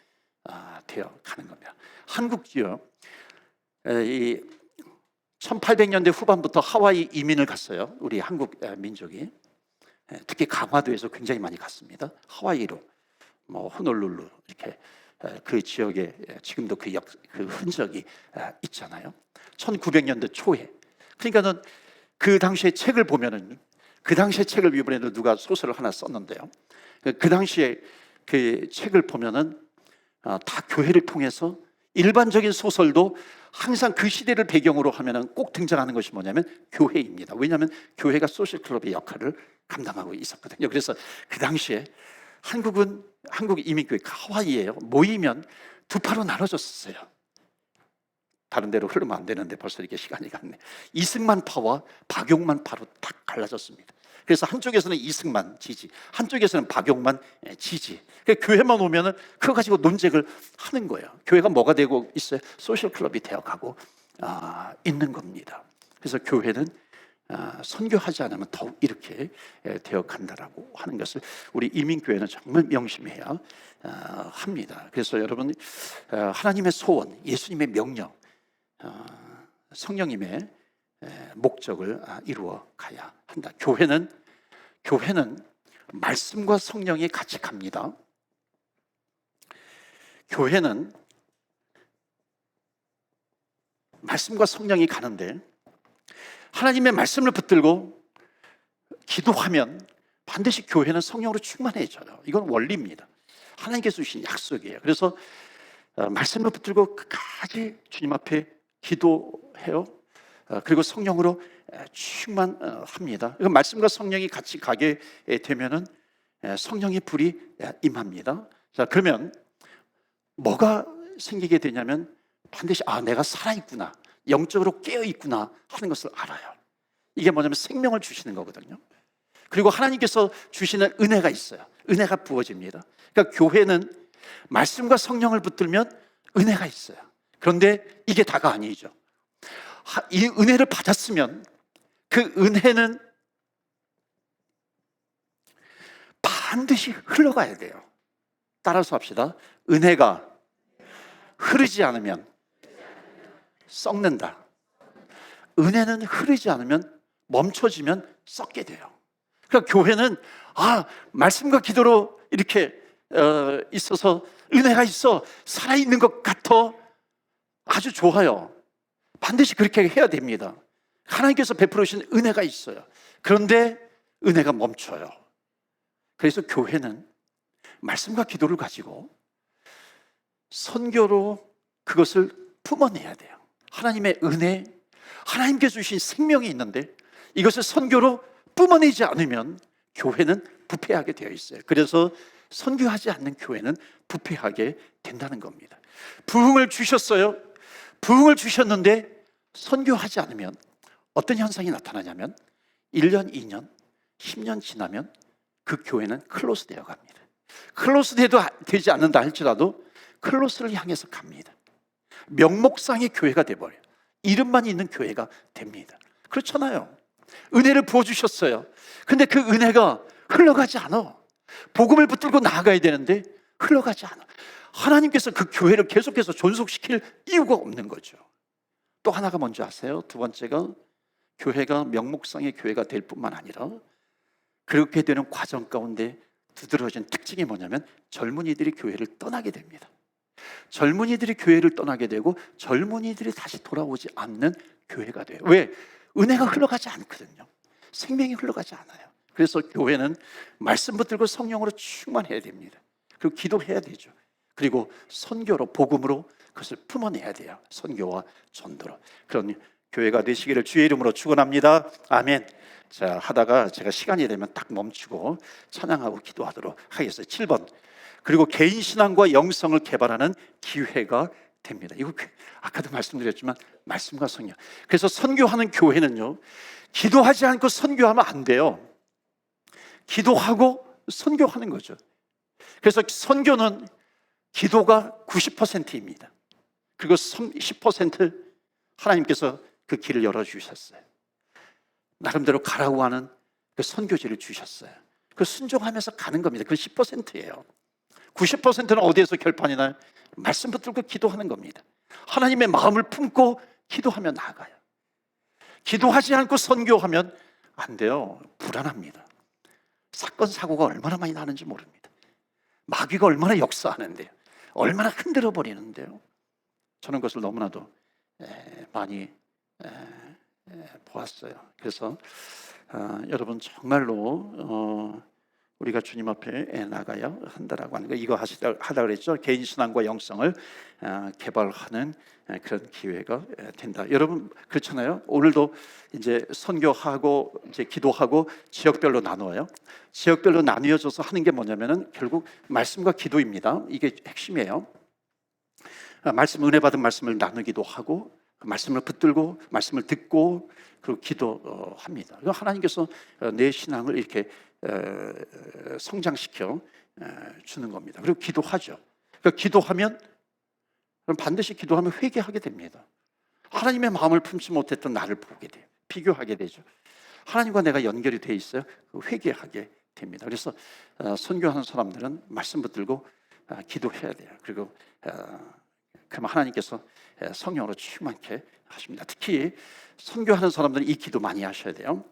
되어 가는 겁니다. 한국이요 이 1800년대 후반부터 하와이 이민을 갔어요. 우리 한국 민족이 특히 강화도에서 굉장히 많이 갔습니다. 하와이로 뭐 호놀룰루 이렇게 그 지역에 지금도 그 흔적이 있잖아요. 1900년대 초에 그러니까는 그 당시에 책을 보면은 그 당시에 책을 이번에도 누가 소설을 하나 썼는데요. 그 당시에 그 책을 보면은 다 교회를 통해서 일반적인 소설도 항상 그 시대를 배경으로 하면은 꼭 등장하는 것이 뭐냐면 교회입니다. 왜냐하면 교회가 소셜 클럽의 역할을 감당하고 있었거든요. 그래서 그 당시에 한국 이민교회 하와이예요. 모이면 두 파로 나눠졌었어요. 다른 데로 흐르면 안 되는데 벌써 이렇게 시간이 갔네. 이승만 파와 박용만 파로 딱 갈라졌습니다. 그래서 한쪽에서는 이승만 지지, 한쪽에서는 박용만 지지. 교회만 오면은 그거 가지고 논쟁을 하는 거예요. 교회가 뭐가 되고 있어요? 소셜 클럽이 되어가고 있는 겁니다. 그래서 교회는 선교하지 않으면 더욱 이렇게 되어간다라고 하는 것을 우리 이민교회는 정말 명심해야 합니다. 그래서 여러분 하나님의 소원, 예수님의 명령, 성령님의 목적을 이루어 가야 한다. 교회는 말씀과 성령이 같이 갑니다. 교회는 말씀과 성령이 가는데 하나님의 말씀을 붙들고 기도하면 반드시 교회는 성령으로 충만해져요. 이건 원리입니다. 하나님께서 주신 약속이에요. 그래서 말씀을 붙들고 끝까지 주님 앞에 기도해요. 그리고 성령으로 충만합니다. 말씀과 성령이 같이 가게 되면은 성령의 불이 임합니다. 자, 그러면 뭐가 생기게 되냐면 반드시 내가 살아있구나, 영적으로 깨어있구나 하는 것을 알아요. 이게 뭐냐면 생명을 주시는 거거든요. 그리고 하나님께서 주시는 은혜가 있어요. 은혜가 부어집니다. 그러니까 교회는 말씀과 성령을 붙들면 은혜가 있어요. 그런데 이게 다가 아니죠. 이 은혜를 받았으면 그 은혜는 반드시 흘러가야 돼요. 따라서 합시다. 은혜가 흐르지 않으면 썩는다. 은혜는 흐르지 않으면 멈춰지면 썩게 돼요. 그러니까 교회는 말씀과 기도로 이렇게 있어서 은혜가 있어 살아있는 것 같아. 아주 좋아요. 반드시 그렇게 해야 됩니다. 하나님께서 베풀으신 은혜가 있어요. 그런데 은혜가 멈춰요. 그래서 교회는 말씀과 기도를 가지고 선교로 그것을 품어내야 돼요. 하나님의 은혜, 하나님께서 주신 생명이 있는데 이것을 선교로 뿜어내지 않으면 교회는 부패하게 되어 있어요. 그래서 선교하지 않는 교회는 부패하게 된다는 겁니다. 부흥을 주셨어요. 부흥을 주셨는데 선교하지 않으면 어떤 현상이 나타나냐면 1년, 2년, 10년 지나면 그 교회는 클로스 되어 갑니다. 클로스 되지 않는다 할지라도 클로스를 향해서 갑니다. 명목상의 교회가 돼버려요. 이름만 있는 교회가 됩니다. 그렇잖아요. 은혜를 부어주셨어요. 근데 그 은혜가 흘러가지 않아. 복음을 붙들고 나아가야 되는데 흘러가지 않아. 하나님께서 그 교회를 계속해서 존속시킬 이유가 없는 거죠. 또 하나가 뭔지 아세요? 두 번째가 교회가 명목상의 교회가 될 뿐만 아니라 그렇게 되는 과정 가운데 두드러진 특징이 뭐냐면 젊은이들이 교회를 떠나게 됩니다. 젊은이들이 교회를 떠나게 되고 젊은이들이 다시 돌아오지 않는 교회가 돼요. 왜? 은혜가 흘러가지 않거든요. 생명이 흘러가지 않아요. 그래서 교회는 말씀 붙들고 성령으로 충만해야 됩니다. 그리고 기도해야 되죠. 그리고 선교로, 복음으로 그것을 품어내야 돼요. 선교와 전도로. 그런 교회가 되시기를 주의 이름으로 축원합니다. 아멘. 자, 하다가 제가 시간이 되면 딱 멈추고 찬양하고 기도하도록 하겠어요. 7번. 그리고 개인 신앙과 영성을 개발하는 기회가 됩니다. 이거 아까도 말씀드렸지만 말씀과 성령. 그래서 선교하는 교회는요, 기도하지 않고 선교하면 안 돼요. 기도하고 선교하는 거죠. 그래서 선교는 기도가 90%입니다. 그리고 10% 하나님께서 그 길을 열어주셨어요. 나름대로 가라고 하는 그 선교지를 주셨어요. 그 순종하면서 가는 겁니다. 그 10%예요. 90%는 어디에서 결판이 나요? 말씀 붙들고 기도하는 겁니다. 하나님의 마음을 품고 기도하며 나아가요. 기도하지 않고 선교하면 안 돼요. 불안합니다. 사건 사고가 얼마나 많이 나는지 모릅니다. 마귀가 얼마나 역사하는데요. 얼마나 흔들어 버리는데요. 저는 그것을 너무나도 많이 보았어요. 그래서 여러분 정말로 우리가 주님 앞에 나가야 한다라고 하는 거, 이거 하다 그랬죠. 개인 신앙과 영성을 개발하는 그런 기회가 된다. 여러분 그렇잖아요. 오늘도 이제 선교하고 이제 기도하고 지역별로 나누어요. 지역별로 나뉘어져서 하는 게 뭐냐면은 결국 말씀과 기도입니다. 이게 핵심이에요. 말씀, 은혜 받은 말씀을 나누기도 하고 말씀을 붙들고 말씀을 듣고 그리고 기도합니다. 하나님께서 내 신앙을 이렇게 성장시켜 주는 겁니다. 그리고 기도하죠. 그러니까 기도하면 반드시 기도하면 회개하게 됩니다. 하나님의 마음을 품지 못했던 나를 보게 돼요. 비교하게 되죠. 하나님과 내가 연결이 돼 있어요. 회개하게 됩니다. 그래서 선교하는 사람들은 말씀 붙들고 기도해야 돼요. 그리고 그러면 하나님께서 성령으로 충만케 하십니다. 특히 선교하는 사람들은 이 기도 많이 하셔야 돼요.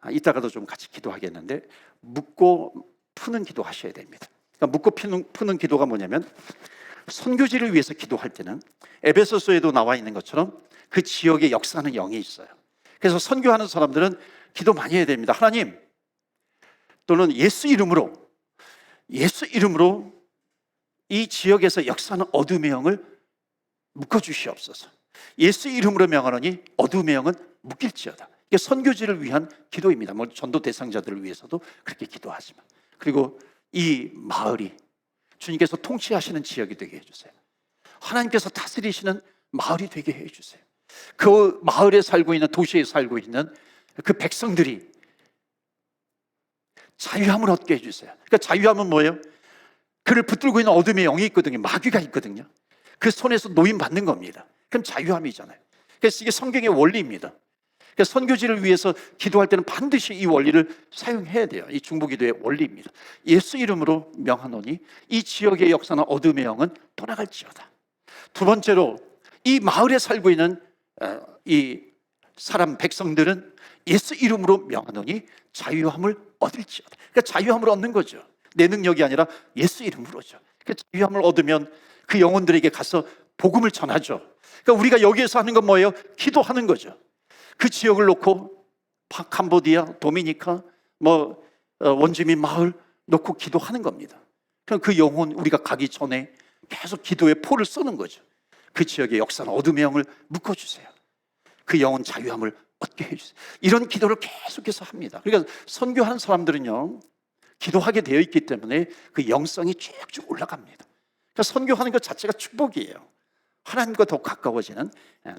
이따가도 좀 같이 기도하겠는데 묻고 푸는 기도 하셔야 됩니다. 그러니까 묻고 푸는 기도가 뭐냐면 선교지를 위해서 기도할 때는 에베소서에도 나와 있는 것처럼 그 지역에 역사하는 영이 있어요. 그래서 선교하는 사람들은 기도 많이 해야 됩니다. 하나님, 또는 예수 이름으로 이 지역에서 역사하는 어둠의 영을 묶어주시옵소서. 예수 이름으로 명하노니 어둠의 영은 묶일지어다. 이게 선교지를 위한 기도입니다. 뭐 전도 대상자들을 위해서도 그렇게 기도하지만, 그리고 이 마을이 주님께서 통치하시는 지역이 되게 해주세요. 하나님께서 다스리시는 마을이 되게 해주세요. 그 마을에 살고 있는, 도시에 살고 있는 그 백성들이 자유함을 얻게 해주세요. 그러니까 자유함은 뭐예요? 그를 붙들고 있는 어둠의 영이 있거든요. 마귀가 있거든요. 그 손에서 노임받는 겁니다. 그럼 자유함이잖아요. 그래서 이게 성경의 원리입니다. 그래서 선교지를 위해서 기도할 때는 반드시 이 원리를 사용해야 돼요. 이 중보기도의 원리입니다. 예수 이름으로 명하노니 이 지역의 역사나 어둠의 영은 떠나갈지어다. 두 번째로 이 마을에 살고 있는 이 사람 백성들은 예수 이름으로 명하노니 자유함을 얻을지어다. 그러니까 자유함을 얻는 거죠. 내 능력이 아니라 예수 이름으로죠. 그 자유함을 얻으면 그 영혼들에게 가서 복음을 전하죠. 그러니까 우리가 여기에서 하는 건 뭐예요? 기도하는 거죠. 그 지역을 놓고 캄보디아, 도미니카, 원주민 마을 놓고 기도하는 겁니다. 그럼 그 영혼 우리가 가기 전에 계속 기도의 포를 쏘는 거죠. 그 지역의 역사는 어둠의 영을 묶어주세요. 그 영혼 자유함을 얻게 해주세요. 이런 기도를 계속해서 합니다. 그러니까 선교하는 사람들은요, 기도하게 되어 있기 때문에 그 영성이 쭉쭉 올라갑니다. 그러니까 선교하는 것 자체가 축복이에요. 하나님과 더 가까워지는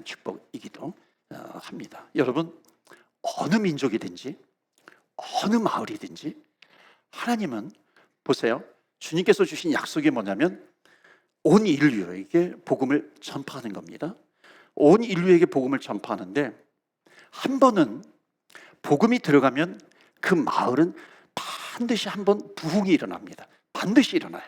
축복이기도 합니다. 여러분, 어느 민족이든지 어느 마을이든지 하나님은 보세요, 주님께서 주신 약속이 뭐냐면 온 인류에게 복음을 전파하는 겁니다. 온 인류에게 복음을 전파하는데 한 번은 복음이 들어가면 그 마을은 반드시 한 번 부흥이 일어납니다. 반드시 일어나요.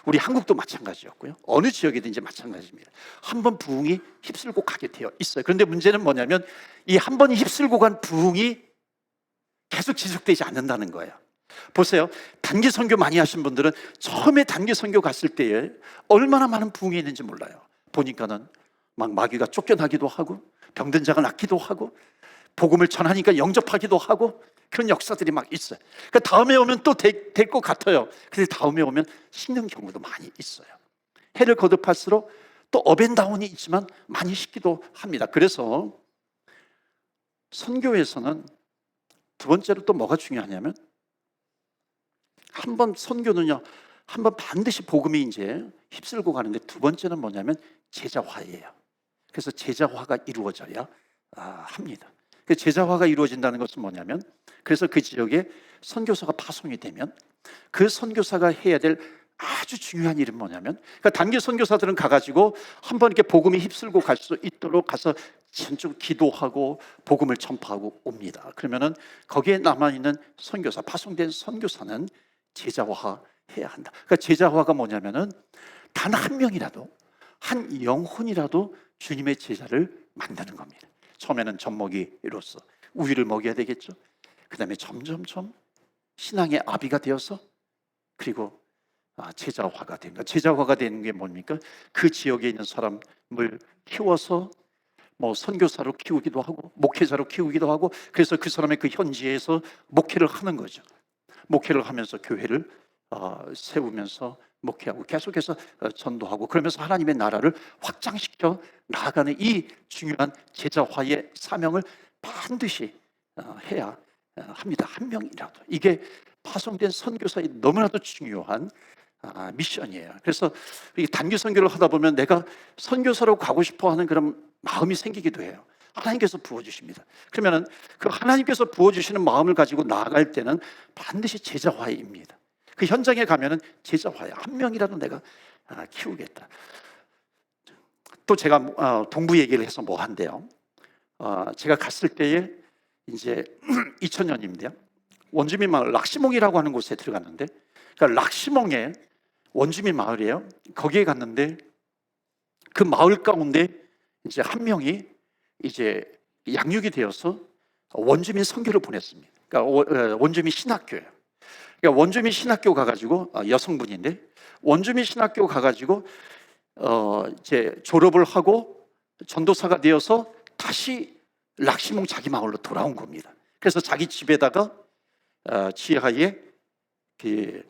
우리 한국도 마찬가지였고요. 어느 지역이든지 마찬가지입니다. 한 번 부흥이 휩쓸고 가게 되어 있어요. 그런데 문제는 뭐냐면 이 한 번 휩쓸고 간 부흥이 계속 지속되지 않는다는 거예요. 보세요, 단기 선교 많이 하신 분들은 처음에 단기 선교 갔을 때에 얼마나 많은 부흥이 있는지 몰라요. 보니까는 막 마귀가 쫓겨나기도 하고 병든 자가 낫기도 하고 복음을 전하니까 영접하기도 하고 그런 역사들이 막 있어요. 그러니까 다음에 오면 또 될 것 같아요. 근데 다음에 오면 식는 경우도 많이 있어요. 해를 거듭할수록 또 업앤다운이 있지만 많이 식기도 합니다. 그래서 선교에서는 두 번째로 또 뭐가 중요하냐면 한 번 선교는요, 한 번 반드시 복음이 이제 휩쓸고 가는데 두 번째는 뭐냐면 제자화예요. 그래서 제자화가 이루어져야 합니다. 그 제자화가 이루어진다는 것은 뭐냐면, 그래서 그 지역에 선교사가 파송이 되면 그 선교사가 해야 될 아주 중요한 일은 뭐냐면, 그러니까 단기 선교사들은 가가지고 한번 이렇게 복음이 휩쓸고 갈 수 있도록 가서 전적 기도하고 복음을 전파하고 옵니다. 그러면은 거기에 남아있는 선교사, 파송된 선교사는 제자화해야 한다. 그러니까 제자화가 뭐냐면은 단 한 명이라도, 한 영혼이라도 주님의 제자를 만드는 겁니다. 처음에는 젖먹이로서 우유를 먹여야 되겠죠. 그 다음에 점점점 신앙의 아비가 되어서, 그리고 제자화가 되는 거. 제자화가 되는 게 뭡니까? 그 지역에 있는 사람을 키워서 뭐 선교사로 키우기도 하고 목회자로 키우기도 하고, 그래서 그 사람의 그 현지에서 목회를 하는 거죠. 목회를 하면서 교회를 세우면서 목회하고 계속해서 전도하고, 그러면서 하나님의 나라를 확장시켜 나아가는 이 중요한 제자화의 사명을 반드시 해야 합니다. 한 명이라도. 이게 파송된 선교사의 너무나도 중요한 미션이에요. 그래서 단기 선교를 하다 보면 내가 선교사로 가고 싶어하는 그런 마음이 생기기도 해요. 하나님께서 부어주십니다. 그러면은 그 하나님께서 부어주시는 마음을 가지고 나아갈 때는 반드시 제자화입니다. 그 현장에 가면은 제자화야. 한 명이라도 내가 키우겠다. 또 제가 동부 얘기를 해서 뭐 한대요. 제가 갔을 때에 이제 2000년입니다. 원주민 마을 락시몽이라고 하는 곳에 들어갔는데, 그러니까 락시몽에 원주민 마을이에요. 거기에 갔는데 그 마을 가운데 이제 한 명이 이제 양육이 되어서 원주민 선교를 보냈습니다. 그러니까 원주민 신학교예요. 그러니까 원주민 신학교 가가지고 여성분인데 원주민 신학교 가가지고 이제 졸업을 하고 전도사가 되어서 다시 락시몽 자기 마을로 돌아온 겁니다. 그래서 자기 집에다가 지하에 그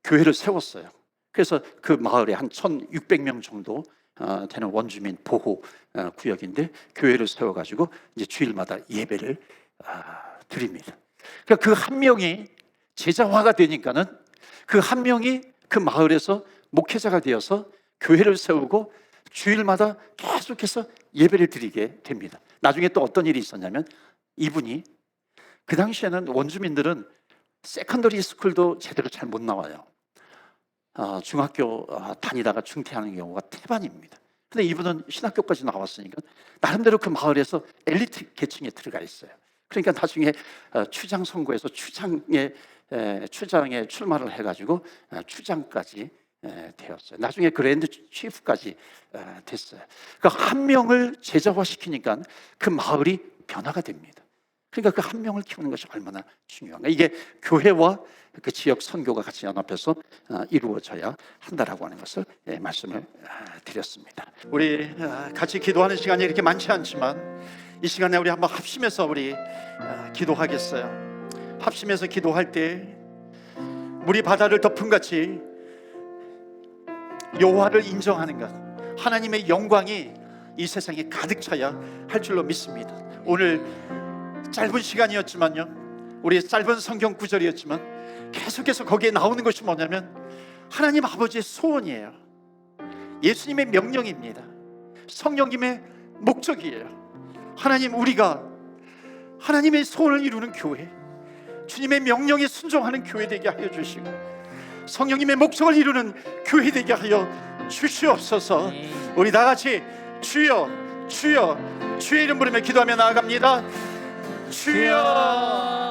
교회를 세웠어요. 그래서 그 마을에 한 1,600명 정도 되는 원주민 보호 구역인데 교회를 세워가지고 이제 주일마다 예배를 드립니다. 그러니까 그 한 명이 제자화가 되니까는 그 한 명이 그 마을에서 목회자가 되어서 교회를 세우고 주일마다 계속해서 예배를 드리게 됩니다. 나중에 또 어떤 일이 있었냐면, 이분이 그 당시에는 원주민들은 세컨더리 스쿨도 제대로 잘 못 나와요. 중학교 다니다가 중퇴하는 경우가 태반입니다. 근데 이분은 신학교까지 나왔으니까 나름대로 그 마을에서 엘리트 계층에 들어가 있어요. 그러니까 나중에 추장 선거에서 추장에 출마를 해가지고 추장까지 되었어요. 나중에 그랜드 치프까지 됐어요. 그러니까 한 명을 제자화시키니까 그 마을이 변화가 됩니다. 그러니까 그 한 명을 키우는 것이 얼마나 중요한가. 이게 교회와 그 지역 선교가 같이 연합해서 이루어져야 한다라고 하는 것을 말씀을 드렸습니다. 우리 같이 기도하는 시간이 이렇게 많지 않지만 이 시간에 우리 한번 합심해서 우리 기도하겠어요. 합심해서 기도할 때 물이 바다를 덮은 같이 여호와를 인정하는 것, 하나님의 영광이 이 세상에 가득 차야 할 줄로 믿습니다. 오늘 짧은 시간이었지만요, 우리 짧은 성경 구절이었지만 계속해서 거기에 나오는 것이 뭐냐면 하나님 아버지의 소원이에요. 예수님의 명령입니다. 성령님의 목적이에요. 하나님, 우리가 하나님의 소원을 이루는 교회, 주님의 명령에 순종하는 교회 되게 하여 주시고 성령님의 목적을 이루는 교회 되게 하여 주시옵소서. 우리 다 같이 주여 주여 주의 이름 부르며 기도하며 나아갑니다. 주여